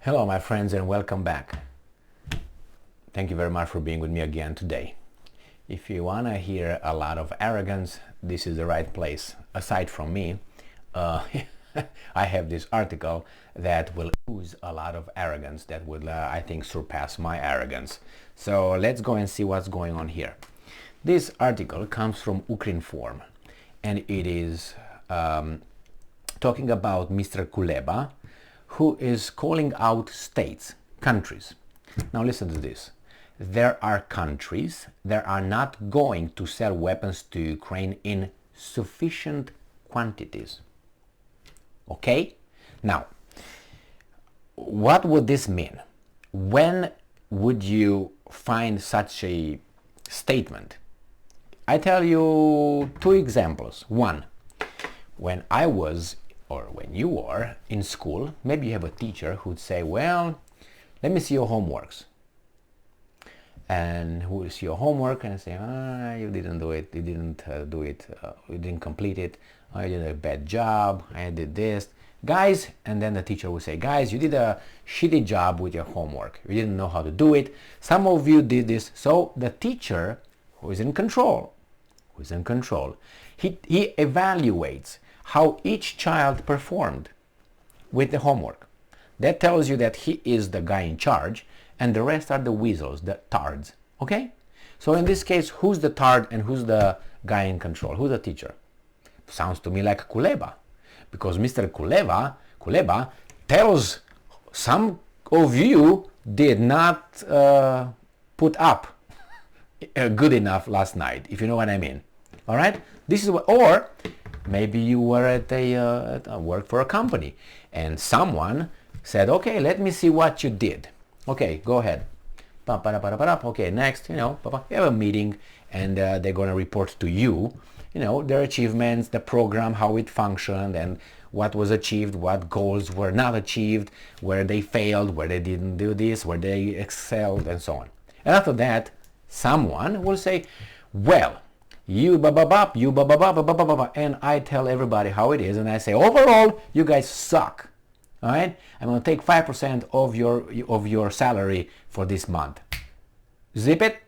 Hello my friends and welcome back. Thank you very much for being with me again today. If you want to hear a lot of arrogance, this is the right place. Aside from me, I have this article that will ooze a lot of arrogance that will, I think, surpass my arrogance. So let's go and see what's going on here. This article comes from Ukrinform and it is talking about Mr. Kuleba, who is calling out states, countries. Now listen to this. There are countries that are not going to sell weapons to Ukraine in sufficient quantities. Okay? Now, what would this mean? When would you find such a statement? I tell you two examples. One, when I was, or when you were in school, maybe you have a teacher who'd say, well, let me see your homeworks. And who will see your homework and say, you didn't do it, you didn't do it, you didn't complete it, you did a bad job, I did this. Guys, and then the teacher will say, guys, you did a shitty job with your homework. You didn't know how to do it. Some of you did this. So the teacher, who is in control, he evaluates how each child performed with the homework. That tells you that he is the guy in charge and the rest are the weasels, the tards. Okay? So in this case, who's the tard and who's the guy in control? Who's the teacher? Sounds to me like Kuleba. Because Mr. Kuleba tells some of you did not put up good enough last night, if you know what I mean. All right? This is what, or maybe you were at a work for a company and someone said, okay, let me see what you did. Okay, go ahead. Okay, next, you have a meeting and they're going to report to you, their achievements, the program, how it functioned and what was achieved, what goals were not achieved, where they failed, where they didn't do this, where they excelled and so on. And after that, someone will say, well, you and I tell everybody how it is and I say, overall, you guys suck. All right, I'm going to take 5% of your salary for this month. Zip it,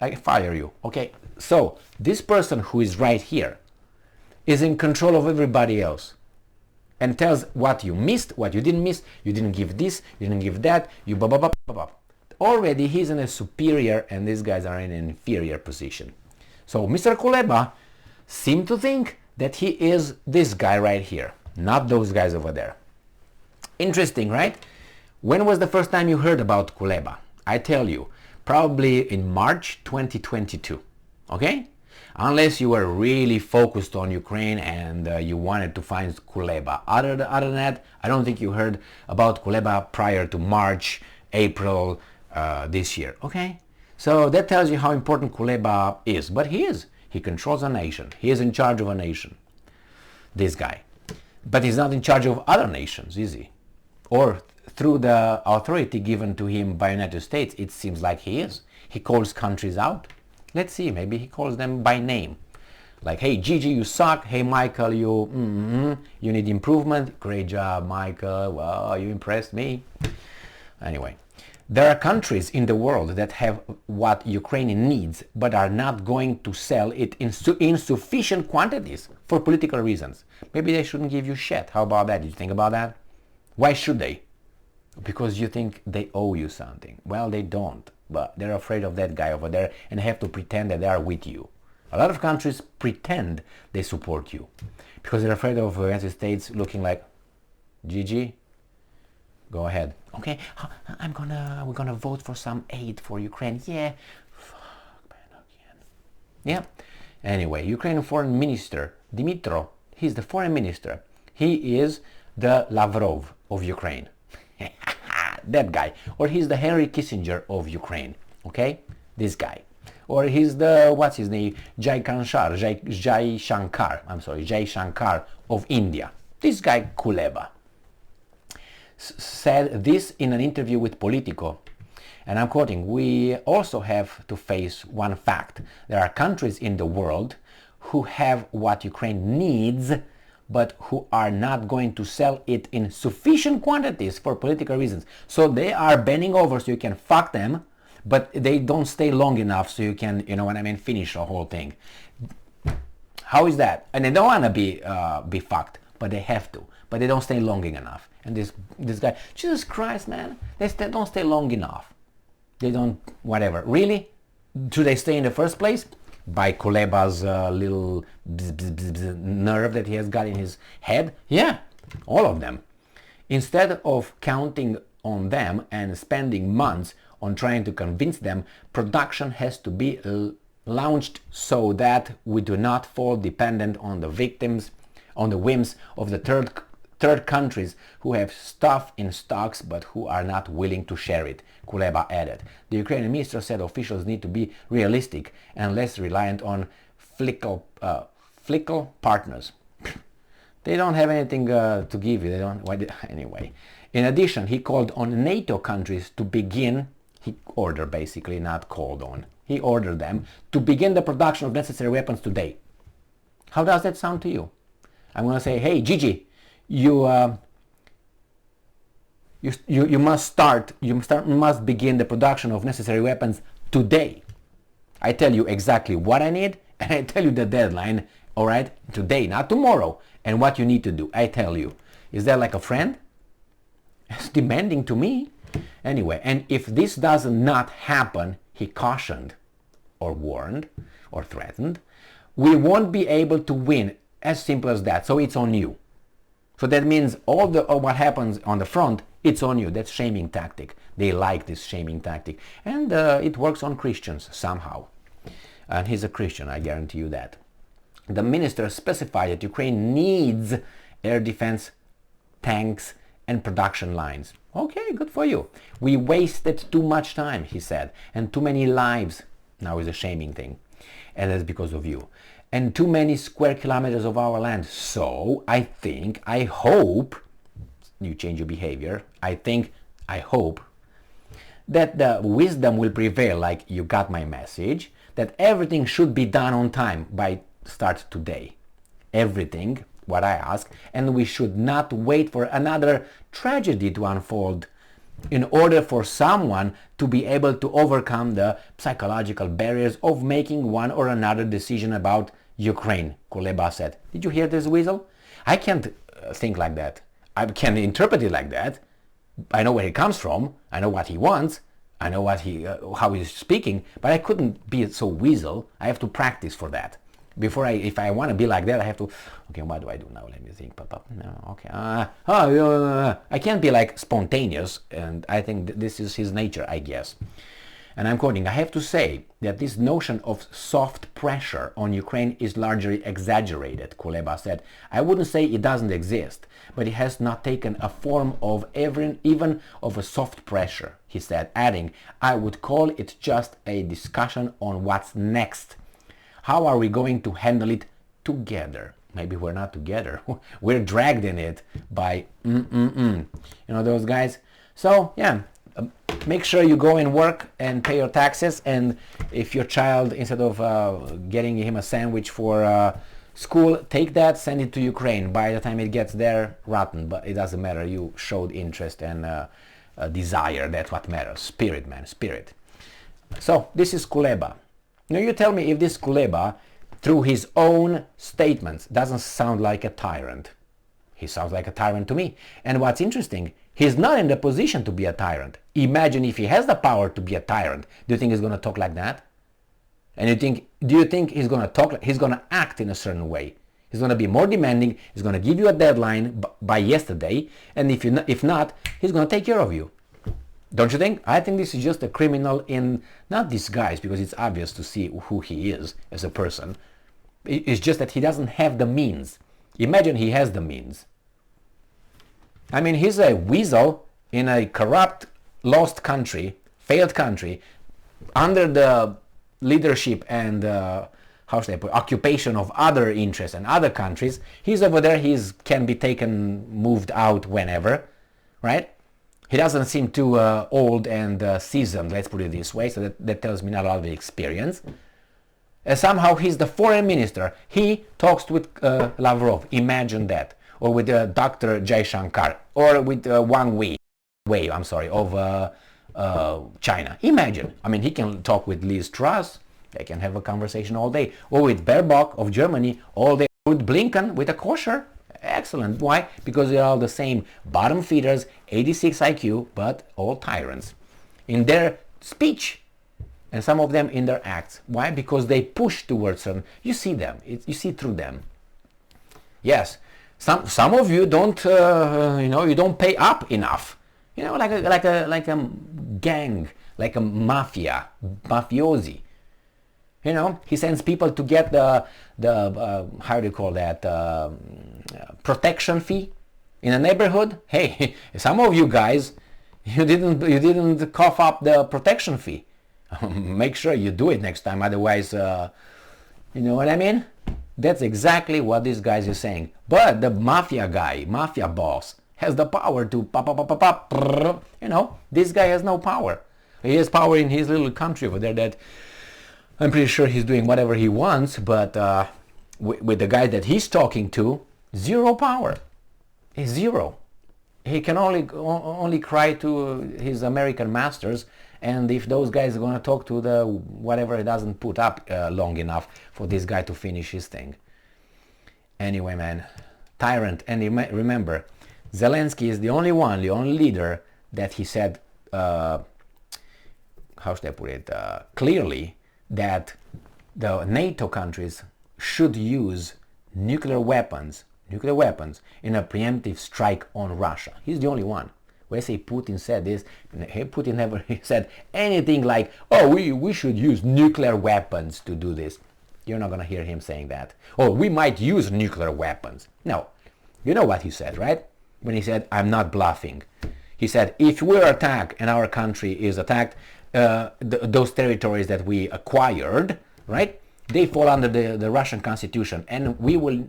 I fire you. Okay, so this person who is right here is in control of everybody else and tells what you missed, what you didn't miss, you didn't give this, you didn't give that, Already he's in a superior and these guys are in an inferior position. So Mr. Kuleba seemed to think that he is this guy right here, not those guys over there. Interesting, right? When was the first time you heard about Kuleba? I tell you, probably in March 2022, okay? Unless you were really focused on Ukraine and you wanted to find Kuleba. Other than that, I don't think you heard about Kuleba prior to March, April this year, okay? So that tells you how important Kuleba is. But he is. He controls a nation. He is in charge of a nation, this guy. But he's not in charge of other nations, is he? Or through the authority given to him by United States, it seems like he is. He calls countries out. Let's see, maybe he calls them by name. Like, hey, Gigi, you suck. Hey, Michael, you need improvement. Great job, Michael. Well, you impressed me. Anyway, there are countries in the world that have what Ukraine needs, but are not going to sell it in sufficient quantities for political reasons. Maybe they shouldn't give you shit. How about that? Did you think about that? Why should they? Because you think they owe you something. Well, they don't, but they're afraid of that guy over there and have to pretend that they are with you. A lot of countries pretend they support you because they're afraid of the United States looking like, Gigi, go ahead. Okay, we're gonna vote for some aid for Ukraine. Yeah, fuck, man, again. Yeah. Anyway, Ukrainian Foreign Minister Dmytro, he's the foreign minister. He is the Lavrov of Ukraine. That guy. Or he's the Henry Kissinger of Ukraine. Okay? This guy. Or he's the, what's his name? Jai Shankar of India. This guy Kuleba said this in an interview with Politico. And I'm quoting, we also have to face one fact. There are countries in the world who have what Ukraine needs, but who are not going to sell it in sufficient quantities for political reasons. So they are bending over so you can fuck them, but they don't stay long enough so you can, you know what I mean, finish the whole thing. How is that? And they don't want to be fucked, but they have to. But they don't stay long enough. And this guy, Jesus Christ, man, they don't stay long enough. They don't, whatever. Really? Do they stay in the first place? By Kuleba's little nerve that he has got in his head? Yeah, all of them. Instead of counting on them and spending months on trying to convince them, production has to be launched so that we do not fall dependent on the whims of the third countries who have stuff in stocks but who are not willing to share it, Kuleba added. The Ukrainian minister said officials need to be realistic and less reliant on fickle partners. They don't have anything to give you. They don't. Anyway. In addition, he called on NATO countries to begin. He ordered, basically, not called on. He ordered them to begin the production of necessary weapons today. How does that sound to you? I'm going to say, hey, Gigi, you must begin the production of necessary weapons today. I tell you exactly what I need, and I tell you the deadline, all right, today, not tomorrow, and what you need to do. I tell you. Is that like a friend? It's demanding to me. Anyway, and if this does not happen, he cautioned, or warned, or threatened, we won't be able to win. As simple as that. So it's on you. So that means all what happens on the front, it's on you. That's shaming tactic. They like this shaming tactic. And it works on Christians somehow. And he's a Christian, I guarantee you that. The minister specified that Ukraine needs air defense, tanks, and production lines. Okay, good for you. We wasted too much time, he said, and too many lives. Now is a shaming thing. And that's because of you. And too many square kilometers of our land. So I hope, you change your behavior, I hope that the wisdom will prevail, like you got my message, that everything should be done on time by start today. Everything, what I ask, and we should not wait for another tragedy to unfold in order for someone to be able to overcome the psychological barriers of making one or another decision about Ukraine, Kuleba said. Did you hear this weasel? I can't think like that. I can interpret it like that. I know where he comes from. I know what he wants. I know what how he's speaking, but I couldn't be so weasel. I have to practice for that. If I want to be like that, I have to, okay, what do I do now? Let me think. No, okay. I can't be like spontaneous, and I think this is his nature, I guess. And I'm quoting, I have to say that this notion of soft pressure on Ukraine is largely exaggerated, Kuleba said. I wouldn't say it doesn't exist, but it has not taken a form of even of a soft pressure, he said, adding, I would call it just a discussion on what's next. How are we going to handle it together? Maybe we're not together. We're dragged in it by You know those guys? So, yeah. Make sure you go and work and pay your taxes, and if your child, instead of getting him a sandwich for school, take that, send it to Ukraine. By the time it gets there, rotten, but it doesn't matter. You showed interest and desire. That's what matters. Spirit, man, spirit. So this is Kuleba. Now you tell me if this Kuleba, through his own statements, doesn't sound like a tyrant. He sounds like a tyrant to me. And what's interesting, he's not in the position to be a tyrant. Imagine if he has the power to be a tyrant. Do you think he's going to talk like that? And do you think he's going to talk? He's going to act in a certain way. He's going to be more demanding. He's going to give you a deadline by yesterday. And if not, he's going to take care of you. Don't you think? I think this is just a criminal in, not disguise, because it's obvious to see who he is as a person. It's just that he doesn't have the means. Imagine he has the means. I mean, he's a weasel in a corrupt, lost country, failed country, under the leadership and how should I put, occupation of other interests and other countries. He's over there. He can be moved out whenever, right? He doesn't seem too old and seasoned, let's put it this way. So that tells me not a lot of experience. Somehow he's the foreign minister. He talks with Lavrov. Imagine that. Or with Dr. Jaishankar. Or with Wang Wei, of China. Imagine. I mean, he can talk with Liz Truss. They can have a conversation all day. Or with Baerbock of Germany all day. With Blinken, with a kosher. Excellent. Why? Because they're all the same bottom feeders, 86 IQ, but all tyrants. In their speech, and some of them in their acts. Why? Because they push towards them. You see them. You see through them. Yes. Some of you don't, you don't pay up enough. Like a gang, like a mafiosi. He sends people to get the how do you call that, protection fee in a neighborhood. Hey, some of you guys, you didn't cough up the protection fee. Make sure you do it next time, otherwise, you know what I mean? That's exactly what this guy is saying. But the mafia boss, has the power to this guy has no power. He has power in his little country over there that I'm pretty sure he's doing whatever he wants, but with the guy that he's talking to, zero power. He's zero. He can only cry to his American masters, and if those guys are going to talk to the whatever, it doesn't put up long enough for this guy to finish his thing. Anyway, man, tyrant. And remember, Zelensky is the only leader that he said, how should I put it, clearly, that the NATO countries should use nuclear weapons in a preemptive strike on Russia. He's the only one. When I say Putin said this, Putin never said anything like, oh, we should use nuclear weapons to do this. You're not going to hear him saying that. Or we might use nuclear weapons. No. You know what he said, right? When he said, I'm not bluffing. He said, if we're attacked and our country is attacked, those territories that we acquired, right, they fall under the Russian constitution, and we will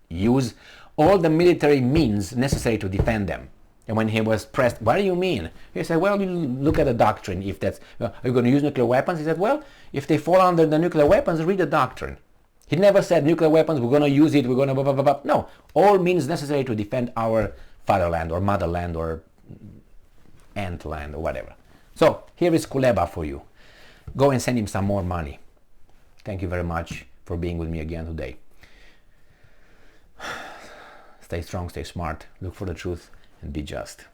use all the military means necessary to defend them. And when he was pressed, what do you mean? He said, well, you look at the doctrine. If that's, are you going to use nuclear weapons? He said, well, if they fall under the nuclear weapons, read the doctrine. He never said nuclear weapons, we're going to use it, we're going to blah, blah, blah, blah. No, all means necessary to defend our fatherland or motherland or antland or whatever. So here is Kuleba for you. Go and send him some more money. Thank you very much for being with me again today. Stay strong, stay smart, look for the truth, and be just.